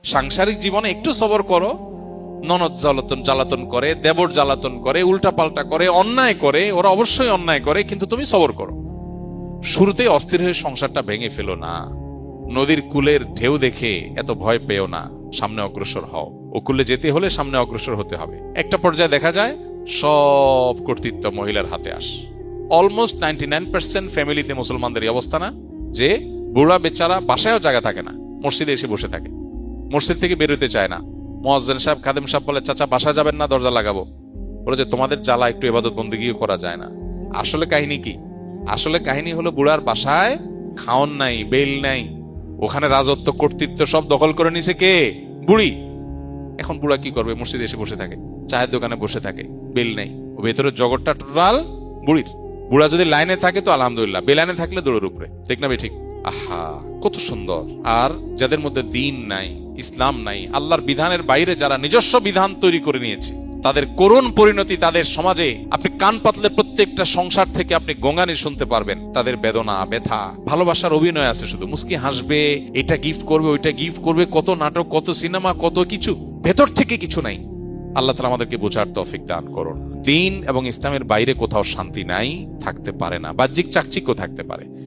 সাংসারিক জীবনে একটু সবর করো। ননদ জ্বালাতন করে, দেবর জ্বালাতন করে, উল্টা পাল্টা করে, অন্যায় করে, ওরা অবশ্যই অন্যায় করে, কিন্তু তুমি সবর করো। শুরুতেই অস্থির হয়ে সংসারটা ভেঙে ফেলো না। নদীর কূলের ঢেউ দেখে এত ভয় পেও না, সামনে অগ্রসর হও। ও কূলে যেতে হলে সামনে অগ্রসর হতে হবে। একটা পর্যায়ে দেখা যায় সব কর্তৃত্ব মহিলার হাতে আস। অলমোস্ট 99% ফ্যামিলিতে মুসলমানদের এই অবস্থা না, যে বুড়া বেচারা বাসায়ও জায়গা থাকে না, মসজিদে এসে বসে থাকে, মসজিদ থেকে বেরোতে চায় না। মুয়াজ্জিন সাহেব, খাদেম সাহেব বলে, চাচা বাসা যাবেন না, দরজা লাগাবো। বলে যে তোমাদের জ্বালা একটু ইবাদত বন্দেগীও করা যায় না। আসলে কাহিনী কি? আসলে কাহিনী হলো বুড়ার বাসায় খাওন নাই, বেল নাই, ওখানে রাজত্ব কর্তৃত্ব সব দখল করে নিছে কে? বুড়ি। এখন বুড়া কি করবে? মসজিদে এসে বসে থাকে, চায়ের দোকানে বসে থাকে, বেল নেই। ও ভেতরের জগৎটা টোটাল বুড়ির। বুড়া যদি লাইনে থাকে তো আলহামদুলিল্লাহ, বেলাইনে থাকলে দৌড়ের উপরে। ঠিক না? ঠিক। আহা, কত সুন্দর। আর যাদের মধ্যে দিন নাই, ইসলাম নাই, আল্লাহর বিধানের বাইরে যারা নিজস্ব বিধান তৈরি করে নিয়েছে, তাদের করুণ পরিণতি তাদের সমাজে আপনি কান পাতলে প্রত্যেকটা সংসার থেকে আপনি গঙ্গানি শুনতে পারবেন। তাদের বেদনা, ব্যথা, ভালোবাসার অভিনয় আছে, শুধু মুস্কি হাসবে, এটা গিফট করবে, ওইটা গিফট করবে, কত নাটক, কত সিনেমা, কত কিছু, ভেতর থেকে কিছু নাই। আল্লাহ তাআলা আমাদেরকে বোঝার তৌফিক দান করুন। দিন এবং ইসলামের বাইরে কোথাও শান্তি নাই, থাকতে পারে না, বাহ্যিক চাকচিক্য থাকতে পারে।